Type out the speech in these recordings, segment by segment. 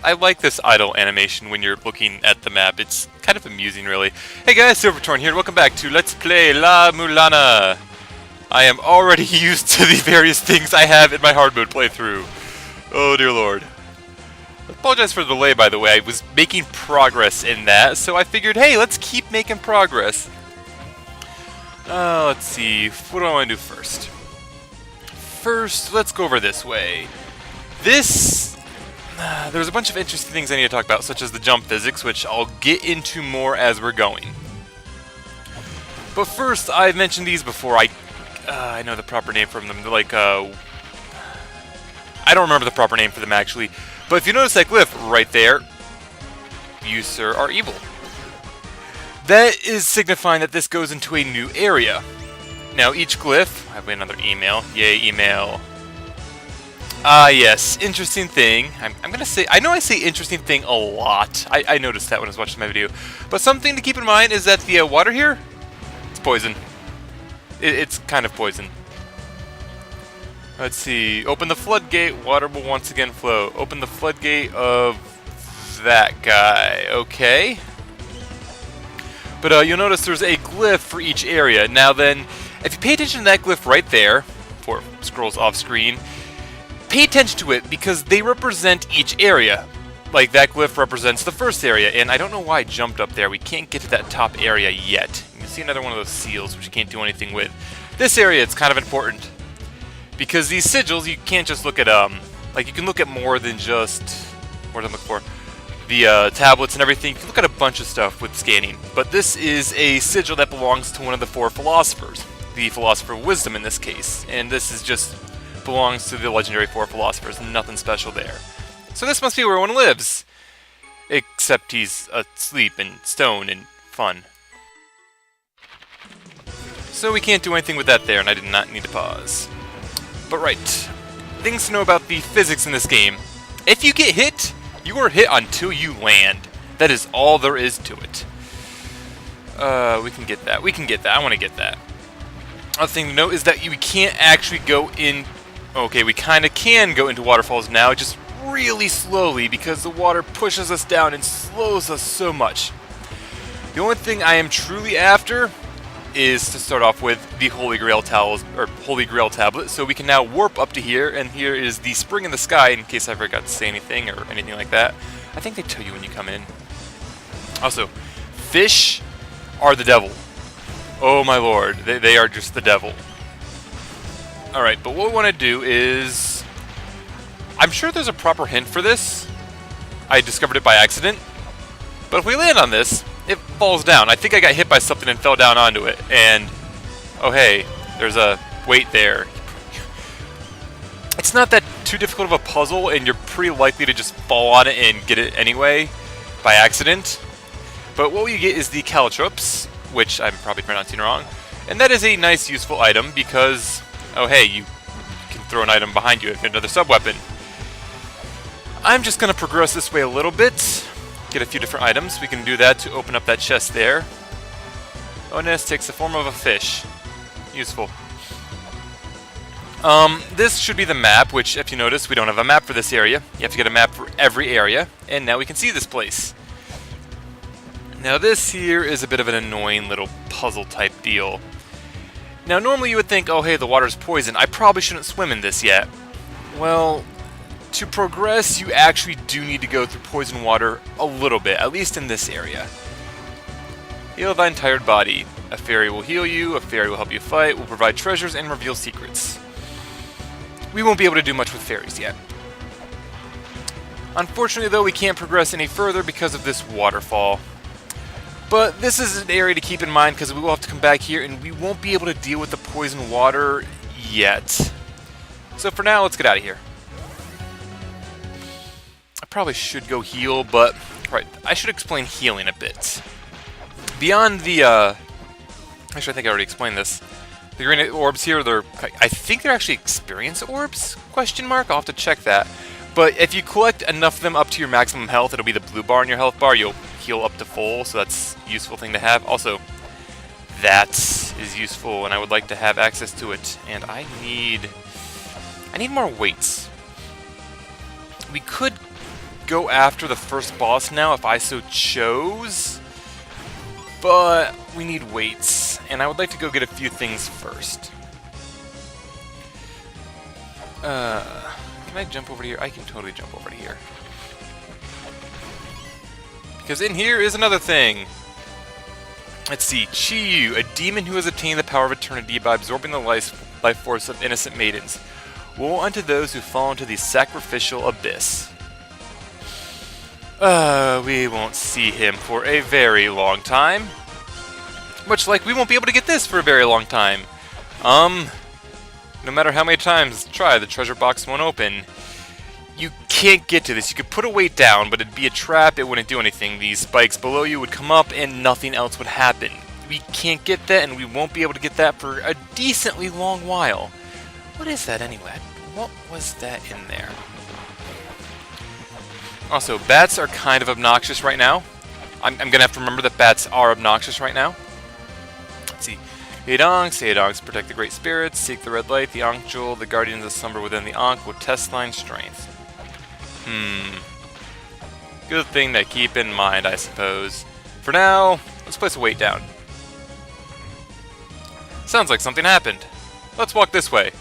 I like this idle animation when you're looking at the map. It's kind of amusing, really. Hey guys, Silvertorn here, and welcome back to Let's Play La-Mulana. I am already used to the various things I have in my hard mode playthrough. Oh dear lord. I apologize for the delay, by the way. I was making progress in that, so I figured, hey, let's keep making progress. Let's see, what do I want to do first? First, let's go over this way. There's a bunch of interesting things I need to talk about, such as the jump physics, which I'll get into more as we're going. But first, I've mentioned these before. I know the proper name for them. They're like, I don't remember the proper name for them, actually. But if you notice that glyph right there, you, sir, are evil. That is signifying that this goes into a new area. Now, each glyph... I have another email. Yay, email. Yes, interesting thing. I'm gonna say... I know I say interesting thing a lot. I noticed that when I was watching my video. But something to keep in mind is that the water here, it's poison. It's kind of poison. Let's see. Open the floodgate. Water will once again flow. Open the floodgate of that guy. Okay. But you'll notice there's a glyph for each area. Now then, if you pay attention to that glyph right there, before it scrolls off screen, pay attention to it because they represent each area. Like that glyph represents the first area, and I don't know why I jumped up there. We can't get to that top area yet. You can see another one of those seals, which you can't do anything with. This area, it's kind of important. Because these sigils, you can't just look at, like you can look at more than just, what I'm looking for, the tablets and everything. You can look at a bunch of stuff with scanning. But this is a sigil that belongs to one of the four philosophers. The philosopher of wisdom in this case. And this is just, belongs to the legendary four philosophers. Nothing special there. So this must be where one lives. Except he's asleep and stone and fun. So we can't do anything with that there, and I did not need to pause. But right, things to know about the physics in this game. If you get hit, you are hit until you land. That is all there is to it. We can get that. We can get that. I want to get that. Other thing to note is that we can't actually go in... Okay, we kind of can go into waterfalls now, just really slowly, because the water pushes us down and slows us so much. The only thing I am truly after is to start off with the Holy Grail tablet, so we can now warp up to here, and here is the spring in the sky, in case I forgot to say anything or anything like that. I think they tell you when you come in. Also, fish are the devil. Oh my lord, they are just the devil. Alright, but what we want to do is... I'm sure there's a proper hint for this. I discovered it by accident. But if we land on this, it falls down. I think I got hit by something and fell down onto it. And, oh hey, there's a weight there. It's not that too difficult of a puzzle, and you're pretty likely to just fall on it and get it anyway, by accident. But what you get is the caltrops, which I'm probably pronouncing wrong. And that is a nice, useful item because, oh hey, you can throw an item behind you if you have another sub-weapon. I'm just going to progress this way a little bit. Get a few different items. We can do that to open up that chest there. Onus takes the form of a fish. Useful. This should be the map, which, if you notice, we don't have a map for this area. You have to get a map for every area, and now we can see this place. Now this here is a bit of an annoying little puzzle type deal. Now normally you would think, oh hey, the water's poison. I probably shouldn't swim in this yet. Well... to progress, you actually do need to go through poison water a little bit, at least in this area. Heal thine tired body. A fairy will heal you, a fairy will help you fight, will provide treasures, and reveal secrets. We won't be able to do much with fairies yet. Unfortunately, though, we can't progress any further because of this waterfall. But this is an area to keep in mind because we will have to come back here and we won't be able to deal with the poison water yet. So for now, let's get out of here. Probably should go heal, but right, I should explain healing a bit. Beyond the actually I think I already explained this. The green orbs here, I think they're actually experience orbs? Question mark? I'll have to check that. But if you collect enough of them up to your maximum health, it'll be the blue bar in your health bar. You'll heal up to full, so that's a useful thing to have. Also, that is useful, and I would like to have access to it. And I need more weights. We could go after the first boss now if I so chose, but we need weights, and I would like to go get a few things first. Can I jump over here? I can totally jump over to here. Because in here is another thing. Let's see. Chi-Yu, a demon who has attained the power of eternity by absorbing the life force of innocent maidens. Woe unto those who fall into the sacrificial abyss. We won't see him for a very long time. Much like we won't be able to get this for a very long time. No matter how many times try, the treasure box won't open. You can't get to this. You could put a weight down, but it'd be a trap. It wouldn't do anything. These spikes below you would come up, and nothing else would happen. We can't get that, and we won't be able to get that for a decently long while. What is that anyway? What was that in there? Also, bats are kind of obnoxious right now. I'm gonna have to remember that bats are obnoxious right now. Let's see. Seidongs protect the great spirits, seek the red light, the Ankh jewel, the guardians that slumber within the Ankh will test thine strength. Good thing to keep in mind, I suppose. For now, let's place a weight down. Sounds like something happened. Let's walk this way.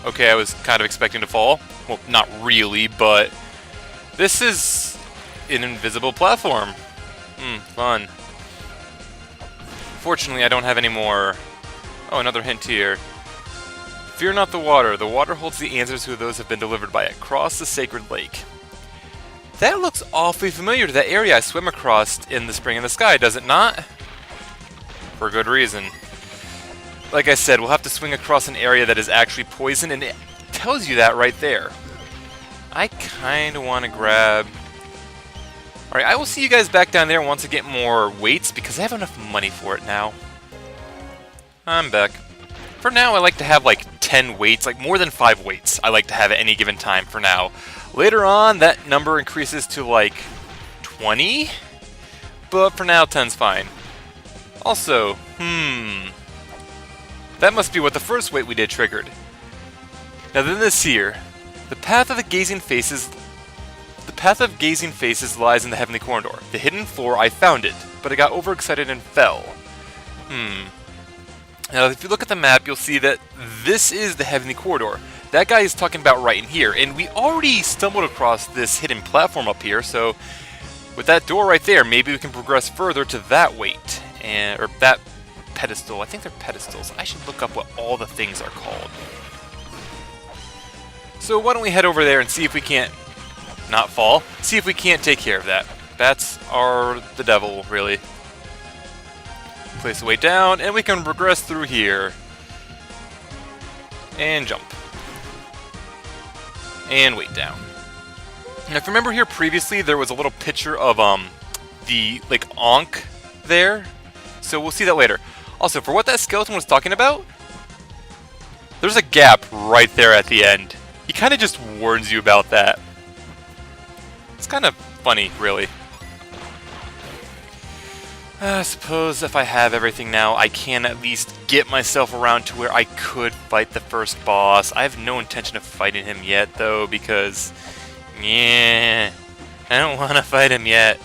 Okay, I was kind of expecting to fall. Well, not really, but this is an invisible platform. Fun. Fortunately, I don't have any more. Oh, another hint here. Fear not the water. The water holds the answers to those who have been delivered by it. Cross the sacred lake. That looks awfully familiar to that area I swim across in the spring in the sky, does it not? For good reason. Like I said, we'll have to swing across an area that is actually poison, and it tells you that right there. I kind of want to grab... Alright, I will see you guys back down there once I get more weights, because I have enough money for it now. I'm back. For now, I like to have like 10 weights, like more than 5 weights I like to have at any given time for now. Later on, that number increases to like 20, but for now, 10's fine. Also, that must be what the first weight we did triggered. Now then this here, the path of gazing faces lies in the heavenly corridor. The hidden floor, I found it, but I got overexcited and fell. Now, if you look at the map, you'll see that this is the heavenly corridor. That guy is talking about right in here, and we already stumbled across this hidden platform up here, so with that door right there, maybe we can progress further to that weight, or that pedestal. I think they're pedestals. I should look up what all the things are called. So why don't we head over there and see if we can't not fall. See if we can't take care of that. Bats are the devil, really. Place the weight down, and we can progress through here. And jump. And weight down. Now, if you remember here previously, there was a little picture of the like Ankh there. So we'll see that later. Also, for what that skeleton was talking about, there's a gap right there at the end. He kind of just warns you about that. It's kind of funny, really. I suppose if I have everything now, I can at least get myself around to where I could fight the first boss. I have no intention of fighting him yet, though, because... yeah, I don't want to fight him yet.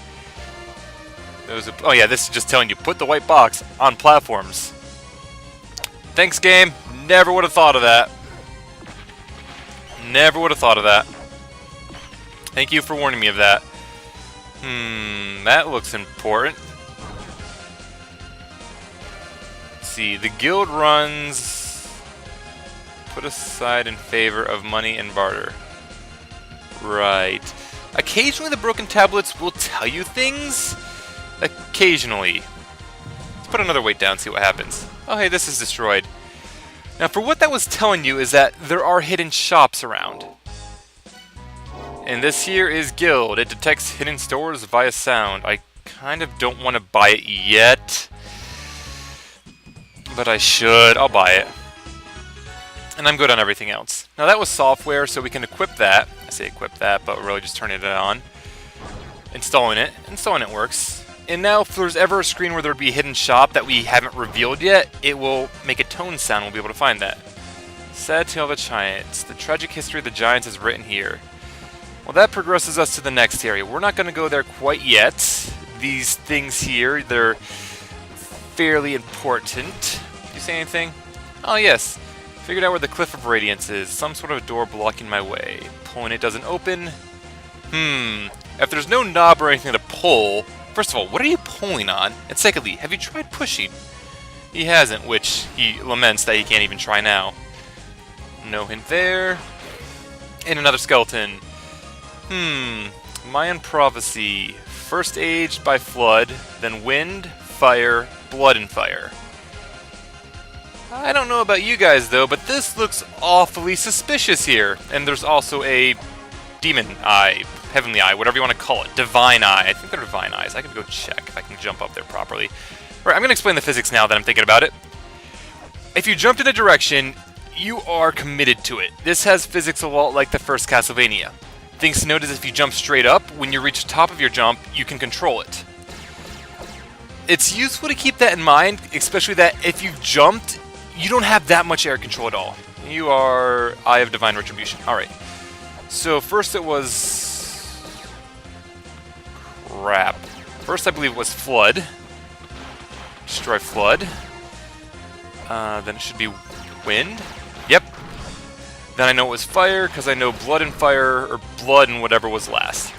Oh yeah, this is just telling you, put the white box on platforms. Thanks, game. Never would have thought of that. Never would have thought of that. Thank you for warning me of that. That looks important. Let's see, the guild runs put aside in favor of money and barter. Right. Occasionally the broken tablets will tell you things. Occasionally. Let's put another weight down, see what happens. Oh hey, this is destroyed. Now for what that was telling you is that there are hidden shops around. And this here is Guild. It detects hidden stores via sound. I kind of don't want to buy it yet. But I should. I'll buy it. And I'm good on everything else. Now that was software, so we can equip that. I say equip that, but we're really just turning it on. Installing it. Installing it works. And now if there's ever a screen where there would be a hidden shop that we haven't revealed yet, it will make a tone sound. We'll be able to find that. Sad tale of the Giants. The tragic history of the Giants is written here. Well, that progresses us to the next area. We're not going to go there quite yet. These things here, they're fairly important. Did you say anything? Oh, yes. Figured out where the Cliff of Radiance is. Some sort of door blocking my way. Pulling it doesn't open. If there's no knob or anything to pull... First of all, what are you pulling on? And secondly, have you tried pushing? He hasn't, which he laments that he can't even try now. No hint there. And another skeleton. Mayan prophecy. First aged by flood, then wind, fire, blood, and fire. I don't know about you guys though, but this looks awfully suspicious here. And there's also a demon eye, heavenly eye, whatever you want to call it. Divine eye. I think they're divine eyes. I can go check if I can jump up there properly. Right, I'm going to explain the physics now that I'm thinking about it. If you jumped in a direction, you are committed to it. This has physics a lot like the first Castlevania. Things to note is if you jump straight up, when you reach the top of your jump, you can control it. It's useful to keep that in mind, especially that if you've jumped, you don't have that much air control at all. You are Eye of Divine Retribution. Alright. So first it was... crap. First I believe it was Flood. Destroy Flood. Then it should be Wind. Yep. Then I know it was Fire, because I know Blood and Fire, or Blood and whatever was last.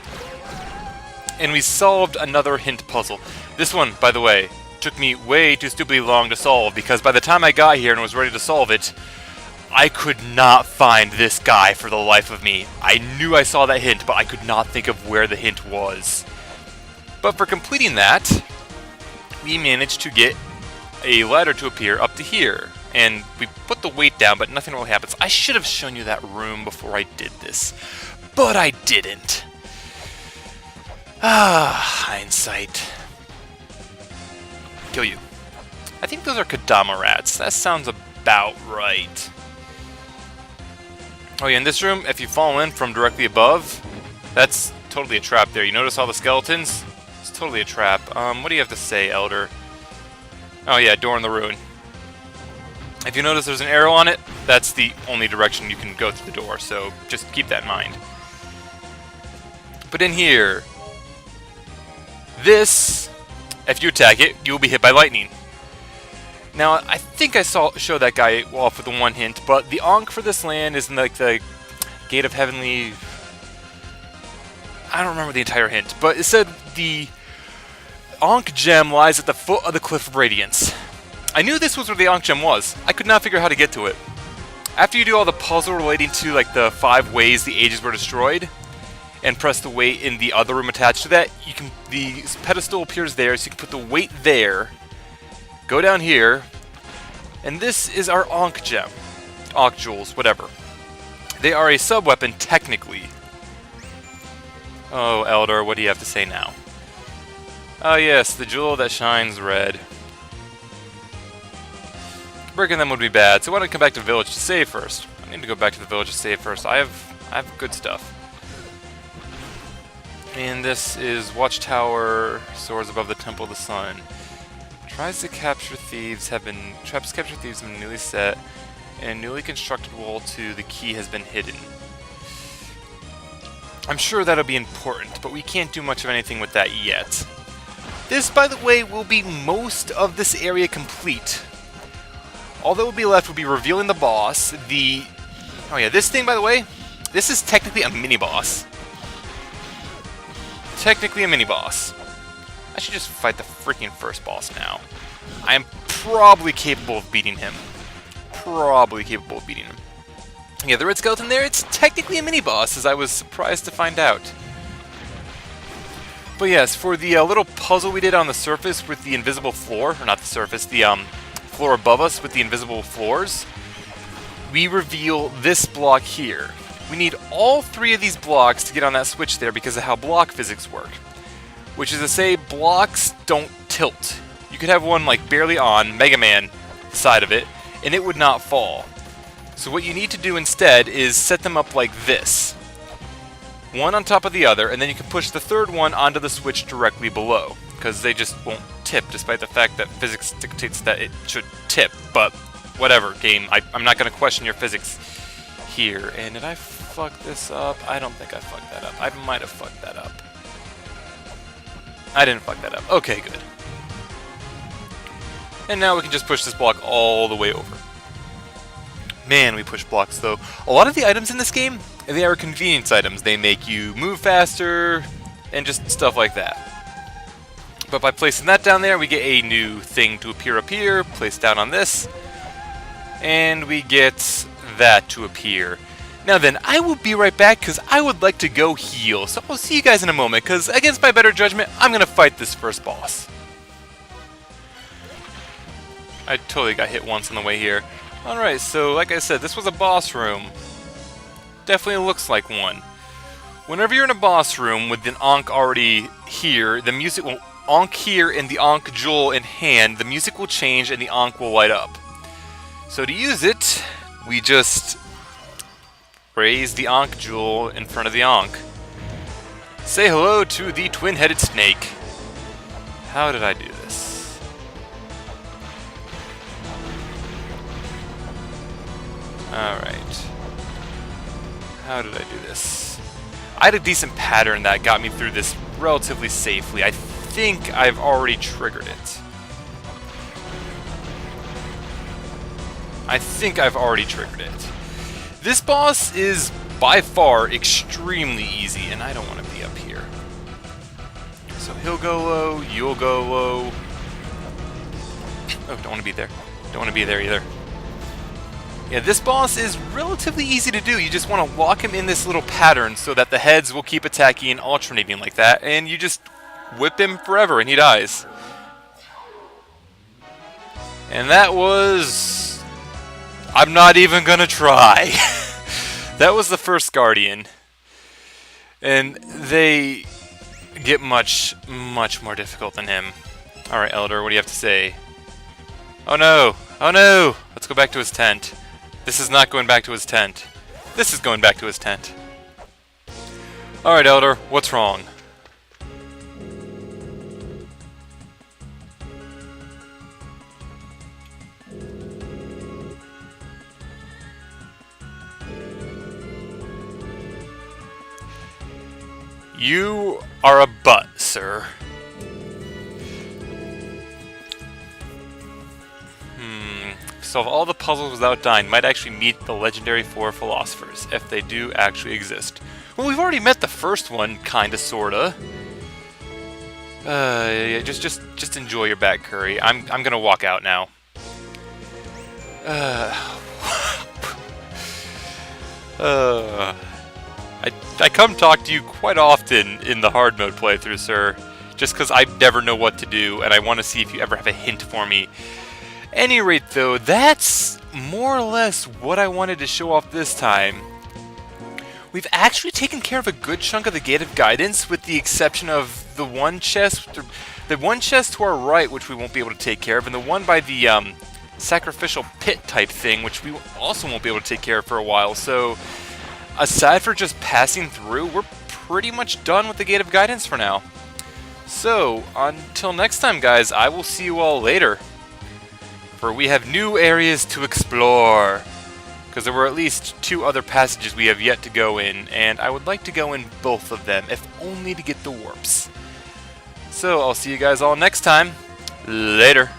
And we solved another hint puzzle. This one, by the way, took me way too stupidly long to solve, because by the time I got here and was ready to solve it, I could not find this guy for the life of me. I knew I saw that hint, but I could not think of where the hint was. But for completing that, we managed to get a ladder to appear up to here. And we put the weight down, but nothing really happens. I should have shown you that room before I did this, but I didn't. Hindsight. Kill you. I think those are Kodama rats. That sounds about right. Oh yeah, in this room, if you fall in from directly above, that's totally a trap there. You notice all the skeletons? It's totally a trap. What do you have to say, Elder? Oh yeah, door in the ruin. If you notice there's an arrow on it, that's the only direction you can go through the door, so just keep that in mind. But in here, this, if you attack it, you will be hit by lightning. Now, I think I showed that guy off with the one hint, but the Ankh for this land is in like the Gate of Heavenly... I don't remember the entire hint, but it said the Ankh gem lies at the foot of the Cliff of Radiance. I knew this was where the Ankh gem was. I could not figure out how to get to it. After you do all the puzzle relating to like the 5 ways the ages were destroyed, and press the weight in the other room attached to that, you can the pedestal appears there, so you can put the weight there, go down here, and this is our Ankh gem. Ankh jewels, whatever. They are a sub-weapon, technically. Oh, Elder, what do you have to say now? Oh yes, the jewel that shines red. Breaking them would be bad, so why don't I come back to the village to save first? I need to go back to the village to save first. I have good stuff. And this is Watchtower, soars above the Temple of the Sun. Traps to capture thieves have been newly set, and a newly constructed wall to the key has been hidden. I'm sure that'll be important, but we can't do much of anything with that yet. This, by the way, will be most of this area complete. All that will be left will be revealing the boss, oh yeah, this thing, by the way, this is technically a mini-boss. Technically a mini-boss. I should just fight the freaking first boss now. I am probably capable of beating him. Yeah, the red skeleton there, it's technically a mini-boss, as I was surprised to find out. But yes, for the little puzzle we did on the surface with the invisible floor, or not the surface, the floor above us with the invisible floors, we reveal this block here. We need all 3 of these blocks to get on that switch there because of how block physics work. Which is to say, blocks don't tilt. You could have one like barely on, Mega Man side of it, and it would not fall. So what you need to do instead is set them up like this. One on top of the other, and then you can push the third one onto the switch directly below, because they just won't tip, despite the fact that physics dictates that it should tip. But whatever, game, I'm not going to question your physics here. And did I fuck this up? I don't think I fucked that up. I might have fucked that up. I didn't fuck that up. Okay, good. And now we can just push this block all the way over. Man, we push blocks though. A lot of the items in this game, they are convenience items. They make you move faster and just stuff like that. But by placing that down there, we get a new thing to appear up here, placed down on this, and we get that to appear. Now then, I will be right back because I would like to go heal. So I'll see you guys in a moment because against my better judgment, I'm going to fight this first boss. I totally got hit once on the way here. Alright, so like I said, this was a boss room. Definitely looks like one. Whenever you're in a boss room with an Ankh already here, the music will Ankh here and the Ankh jewel in hand, the music will change and the Ankh will light up. So to use it, we just raise the Ankh jewel in front of the Ankh. Say hello to the twin-headed snake. How did I do this? Alright. How did I do this? I had a decent pattern that got me through this relatively safely. I think I've already triggered it. I think I've already triggered it. This boss is by far extremely easy, and I don't want to be up here. So he'll go low, you'll go low. Oh, don't want to be there. Don't want to be there either. Yeah, this boss is relatively easy to do. You just want to lock him in this little pattern so that the heads will keep attacking and alternating like that, and you just whip him forever and he dies. And that was... I'm not even gonna try. That was the first Guardian. And they get much, much more difficult than him. Alright, Elder, what do you have to say? Oh no! Oh no! Let's go back to his tent. This is not going back to his tent. This is going back to his tent. Alright, Elder, what's wrong? You are a butt, sir. Solve all the puzzles without dying might actually meet the legendary 4 philosophers, if they do actually exist. Well, we've already met the first one, kinda, sorta. Yeah, just enjoy your bag, Curry. I'm gonna walk out now. I come talk to you quite often in the hard mode playthrough, sir, just because I never know what to do, and I want to see if you ever have a hint for me. Any rate, though, that's more or less what I wanted to show off this time. We've actually taken care of a good chunk of the Gate of Guidance, with the exception of the one chest to our right, which we won't be able to take care of, and the one by the sacrificial pit type thing, which we also won't be able to take care of for a while. So, aside for just passing through, we're pretty much done with the Gate of Guidance for now. So, until next time, guys, I will see you all later. For we have new areas to explore. Because there were at least 2 other passages we have yet to go in, and I would like to go in both of them, if only to get the warps. So, I'll see you guys all next time. Later.